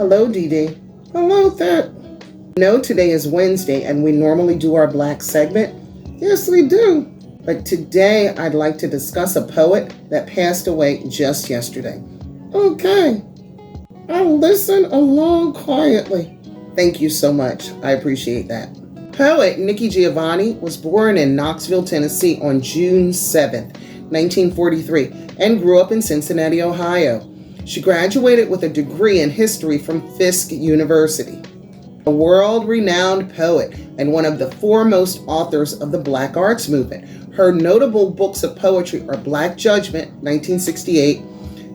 Hello, Dee Dee. Hello, Thet. No, today is Wednesday and we normally do our Black segment. Yes, we do. But today I'd like to discuss a poet that passed away just yesterday. Okay. I'll listen along quietly. Thank you so much. I appreciate that. Poet Nikki Giovanni was born in Knoxville, Tennessee on June 7th, 1943, and grew up in Cincinnati, Ohio. She graduated with a degree in history from Fisk University. A world-renowned poet and one of the foremost authors of the Black Arts Movement. Her notable books of poetry are Black Judgment, 1968,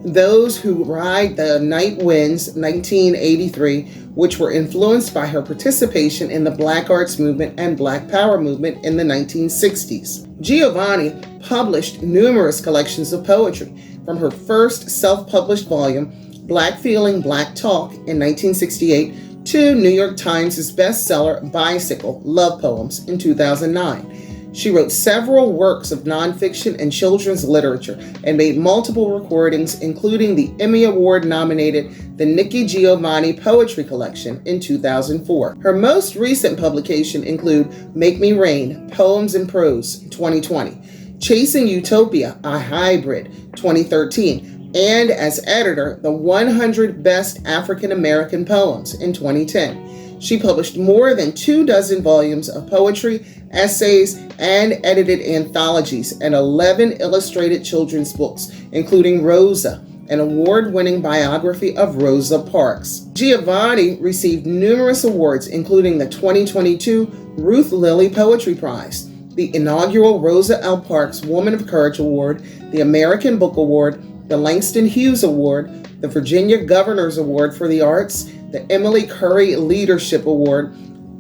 Those Who Ride the Night Winds, 1983, which were influenced by her participation in the Black Arts Movement and Black Power movement in the 1960s. Giovanni published numerous collections of poetry, from her first self-published volume, Black Feeling, Black Talk, in 1968, to New York Times' bestseller, Bicycle, Love Poems, in 2009. She wrote several works of nonfiction and children's literature and made multiple recordings, including the Emmy Award-nominated The Nikki Giovanni Poetry Collection in 2004. Her most recent publication include Make Me Rain, Poems and Prose, 2020, Chasing Utopia, a Hybrid, 2013, and as editor, The 100 Best African American Poems in 2010. She published more than 24 volumes of poetry, essays, and edited anthologies, and 11 illustrated children's books, including Rosa, an award-winning biography of Rosa Parks. Giovanni received numerous awards, including the 2022 Ruth Lilly Poetry Prize, the inaugural Rosa L. Parks Woman of Courage Award, the American Book Award, the Langston Hughes Award, the Virginia Governor's Award for the Arts, the Emily Curry Leadership Award,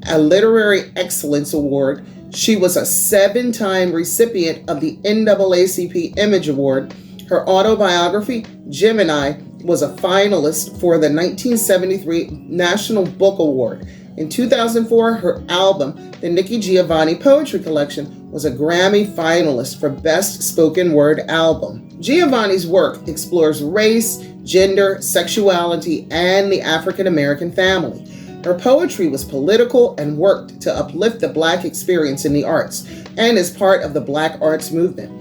a Literary Excellence Award. She was a 7-time recipient of the NAACP Image Award. Her autobiography, Gemini, was a finalist for the 1973 National Book Award. In 2004, her album, The Nikki Giovanni Poetry Collection, was a Grammy finalist for Best Spoken Word Album. Giovanni's work explores race, gender, sexuality, and the African American family. Her poetry was political and worked to uplift the Black experience in the arts, and is part of the Black Arts Movement.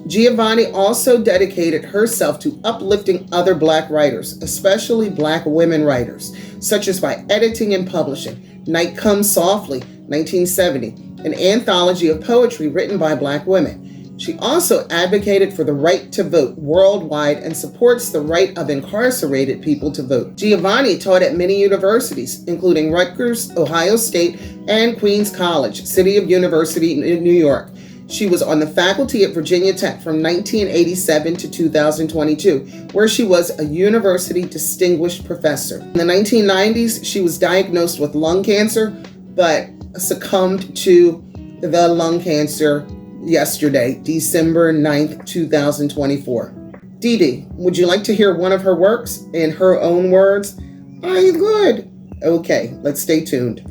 Giovanni also dedicated herself to uplifting other Black writers, especially Black women writers, such as by editing and publishing Night Comes Softly, 1970, an anthology of poetry written by Black women. She also advocated for the right to vote worldwide and supports the right of incarcerated people to vote. Giovanni taught at many universities, including Rutgers, Ohio State, and Queens College, City of University in New York. She was on the faculty at Virginia Tech from 1987 to 2022, where she was a university distinguished professor. In the 1990s, she was diagnosed with lung cancer, but succumbed to the lung cancer yesterday, December 9th, 2024. Dee Dee, would you like to hear one of her works in her own words? I would. Okay, let's stay tuned.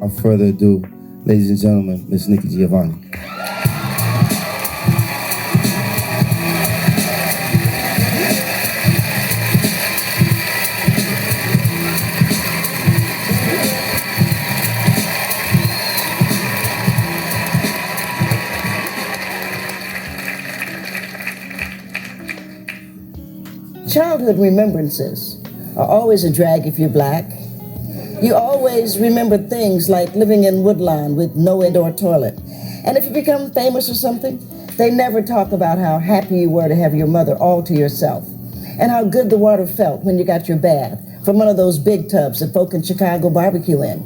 Without further ado, ladies and gentlemen, Miss Nikki Giovanni. Childhood remembrances are always a drag if you're Black. You always remember things like living in Woodlawn with no indoor toilet. And if you become famous or something, they never talk about how happy you were to have your mother all to yourself, and how good the water felt when you got your bath from one of those big tubs that folk in Chicago barbecue in.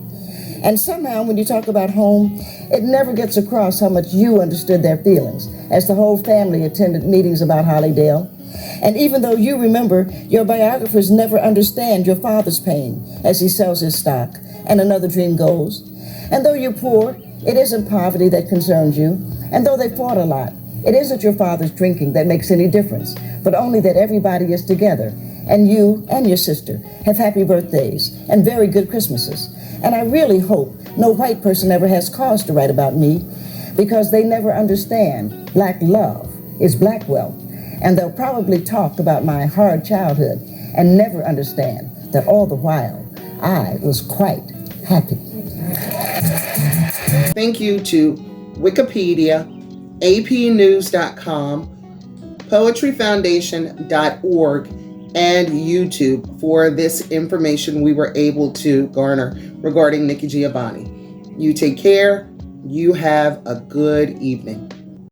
And somehow when you talk about home, it never gets across how much you understood their feelings as the whole family attended meetings about Hollydale. And even though you remember, your biographers never understand your father's pain as he sells his stock and another dream goes. And though you're poor, it isn't poverty that concerns you. And though they fought a lot, it isn't your father's drinking that makes any difference, but only that everybody is together. And you and your sister have happy birthdays and very good Christmases. And I really hope no white person ever has cause to write about me, because they never understand Black love is Black wealth. And they'll probably talk about my hard childhood and never understand that all the while I was quite happy. Thank you to Wikipedia, apnews.com, poetryfoundation.org, and YouTube for this information we were able to garner regarding Nikki Giovanni. You take care. You have a good evening.